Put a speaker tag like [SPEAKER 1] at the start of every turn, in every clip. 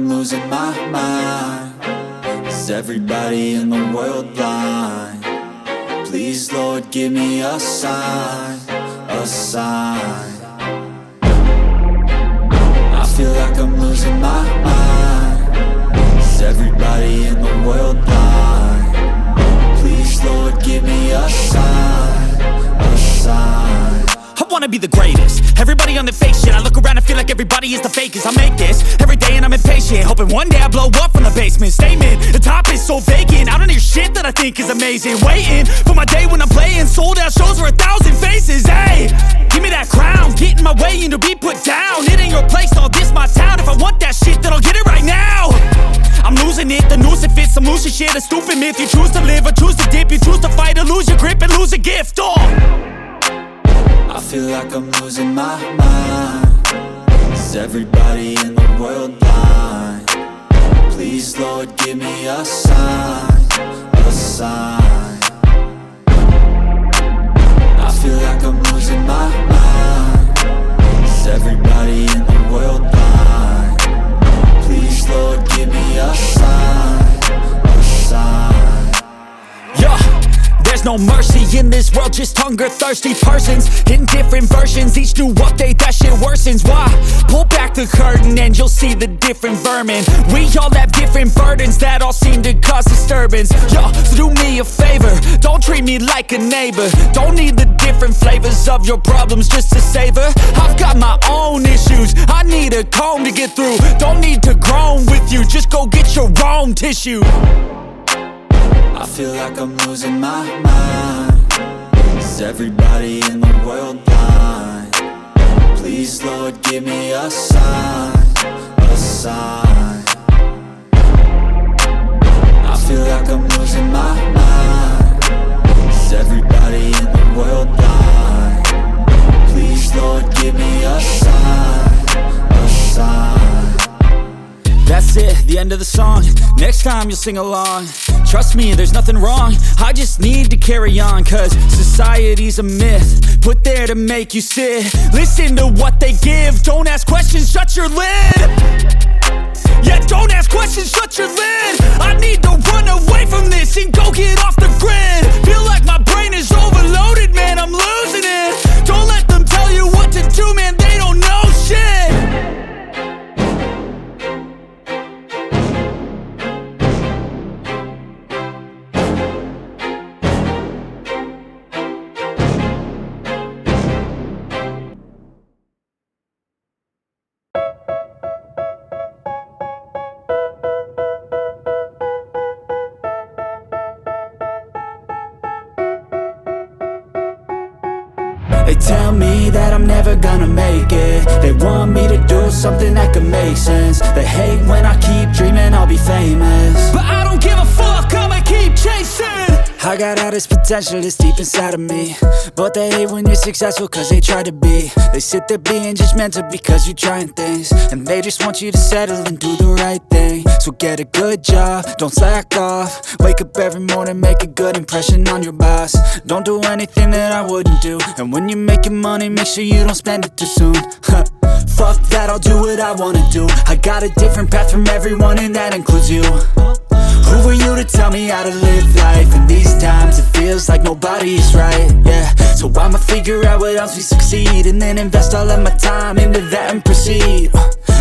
[SPEAKER 1] I'm losing my mind. Is everybody in the world blind? Please, Lord, give me a sign, a sign. I feel like I'm losing my mind. Is everybody in the world blind? Please, Lord, give me a sign, a sign.
[SPEAKER 2] I wanna be the greatest. Everybody on the fake shit. I look around and feel like everybody is the fakest. I make this every day and I'm impatient, hoping one day I blow up from the basement. Statement, the top is so vacant. I don't hear shit that I think is amazing. Waiting for my day when I'm playing sold out shows for 1,000 faces. Hey, give me that crown, get in my way and to be put down. It ain't your place, all this my town. If I want that shit, then I'll get it right now. I'm losing it, the noose it fits. I'm losing shit, a stupid myth. You choose to live or choose to dip. You choose to fight or lose your grip and lose a gift.
[SPEAKER 1] I feel like I'm losing my mind. Is everybody in the world blind? Please, Lord, give me a sign, a sign. I feel like I'm losing my mind. Is everybody in the world blind? Please, Lord, give me a sign, a sign.
[SPEAKER 2] Yeah. There's no mercy in this world, just hunger-thirsty persons in different versions. Each new update, that shit worsens. Why? Pull back the curtain and you'll see the different vermin. We all have different burdens that all seem to cause disturbance. Yo, so do me a favor, don't treat me like a neighbor. Don't need the different flavors of your problems just to savor. I've got my own issues, I need a comb to get through. Don't need to groan with you, just go get your own tissue.
[SPEAKER 1] I feel like I'm losing my mind. Is everybody in the world blind? Please, Lord, give me a sign, a sign. I feel like I'm losing my mind. Is everybody in the world blind? Please, Lord, give me a sign, a sign.
[SPEAKER 2] That's it, the end of the song. Next time you'll sing along. Trust me, there's nothing wrong. I just need to carry on, cause society's a myth put there to make you sit. Listen to what they give. Don't ask questions, shut your lid. Yeah, don't ask questions, shut your lid. I need to run away from this and go get off the grid. Feel like my brain is overloaded, man, I'm losing it. Don't let them tell you what to do, man, they don't know shit.
[SPEAKER 1] They tell me that I'm never gonna make it. They want me to do something that could make sense. They hate when I keep dreaming I'll be famous,
[SPEAKER 2] but I don't give a fuck, I'ma keep chasing.
[SPEAKER 1] I got all this potential that's deep inside of me, but they hate when you're successful cause they try to be. They sit there being judgmental because you're trying things, and they just want you to settle and do the right thing. So get a good job, don't slack off. Wake up every morning, make a good impression on your boss. Don't do anything that I wouldn't do, and when you're making money, make sure you don't spend it too soon. Fuck that, I'll do what I wanna do. I got a different path from everyone and that includes you. Who are you to tell me how to live life? In these times it feels like nobody's right, yeah. So I'ma figure out what else we succeed, and then invest all of my time into that and proceed.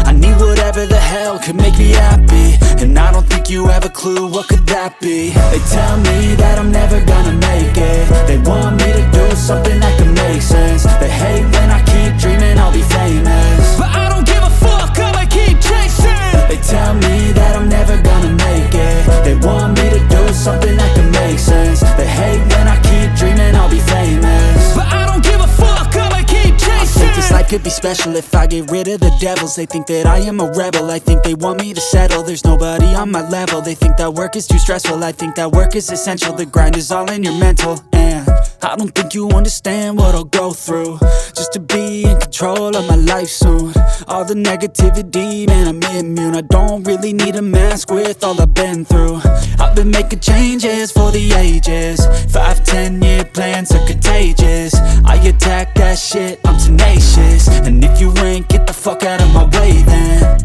[SPEAKER 1] I need whatever the hell could make me happy, and I don't think you have a clue what could that be. They tell me that I'm never gonna make it. They want me to do something that could make sense. They hate when I keep dreaming I'll be famous,
[SPEAKER 2] but I don't give a fuck, I'ma keep chasing.
[SPEAKER 1] They tell me that I'm never gonna make it. They want me to do something that can make sense. They hate when I keep dreaming I'll be famous,
[SPEAKER 2] but I don't give a fuck, I'ma keep chasing.
[SPEAKER 1] I think this life could be special if I get rid of the devils. They think that I am a rebel, I think they want me to settle. There's nobody on my level. They think that work is too stressful, I think that work is essential. The grind is all in your mental, and I don't think you understand what I'll go through just to be in control of my life soon. All the negativity, man, I'm immune. I don't really need a mask with all I've been through. I've been making changes for the ages. 5-10 year plans are contagious. I attack that shit, I'm tenacious. And if you ain't, get the fuck out of my way then.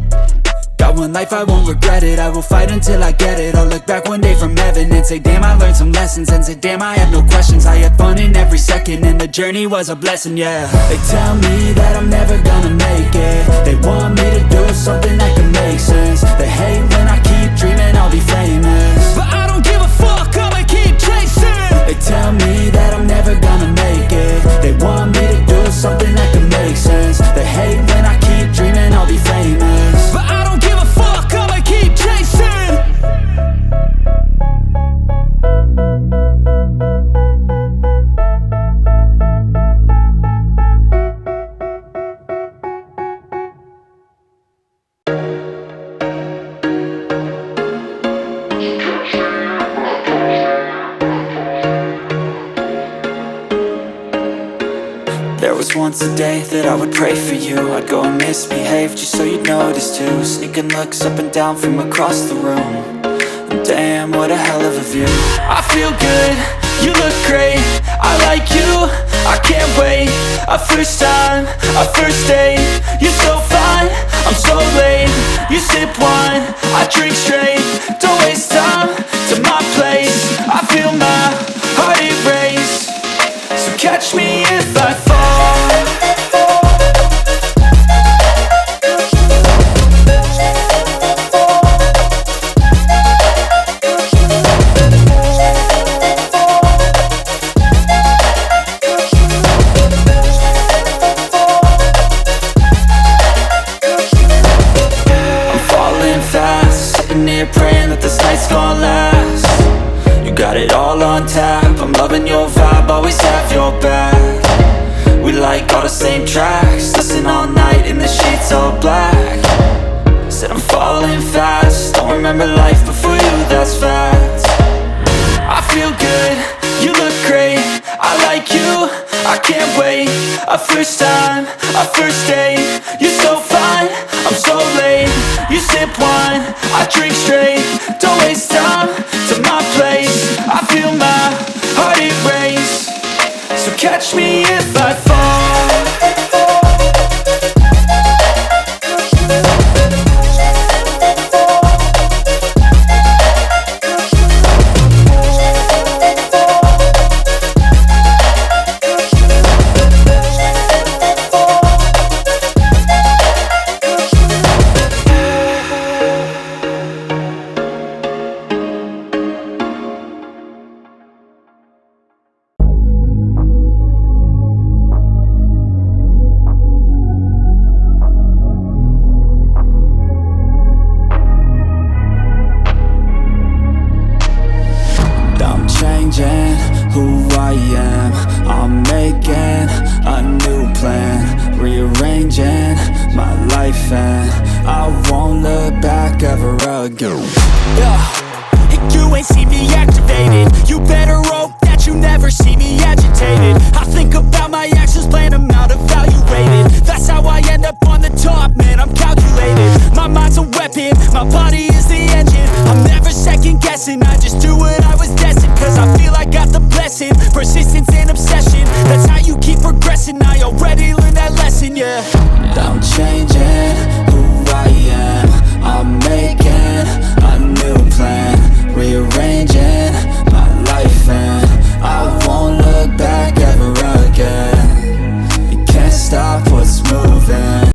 [SPEAKER 1] Got one life, I won't regret it. I will fight until I get it. I'll look back one day from heaven and say, damn, I learned some lessons. And say, damn, I had no questions. I had fun in every second, and the journey was a blessing, yeah. They tell me that I'm never gonna make it. They want me to do something that can make sense. They hate when I keep dreaming I'll be famous,
[SPEAKER 2] but I don't give a fuck, I'ma keep chasing.
[SPEAKER 1] They tell me that I'm never gonna make it. They want me to do something that can make sense. They hate when I keep dreaming I'll be famous,
[SPEAKER 2] but I don't give a fuck, I'ma keep chasing.
[SPEAKER 1] There was once a day that I would pray for you. I'd go and misbehave just so you'd notice too. Sneaking looks up and down from across the room. And damn, what a hell of a view.
[SPEAKER 2] I feel good, you look great, I like you, I can't wait. A first time, a first date, you're so fine, I'm so late. You sip wine, I drink straight, don't waste time to my place. I feel my heart erase, so catch me if I fall.
[SPEAKER 1] Praying that this night's gonna last. You got it all on tap, I'm loving your vibe, always have your back. We like all the same tracks, listen all night in the sheets all black. Said I'm falling fast, don't remember life before you, that's fact.
[SPEAKER 2] I feel good, you look great, I like you, I can't wait. A first time, a first date, you're so fine, I'm so late. You sip wine, I drink straight, don't waste time to my place. I feel my heart erase, so catch me if I fall.
[SPEAKER 1] Who I am, I'm making a new plan, rearranging my life, and I won't look back ever again.
[SPEAKER 2] And you ain't see me activated, you better hope that you never see me agitated. I think about my actions, plan them out, evaluated. That's how I end up on the top, man, I'm calculated. My mind's a weapon, my body is the engine. I'm never second guessing, I just do what I was destined. Cause I feel I got the blessing, persistence and obsession. That's how you keep progressing, I already learned that lesson, yeah.
[SPEAKER 1] I'm changing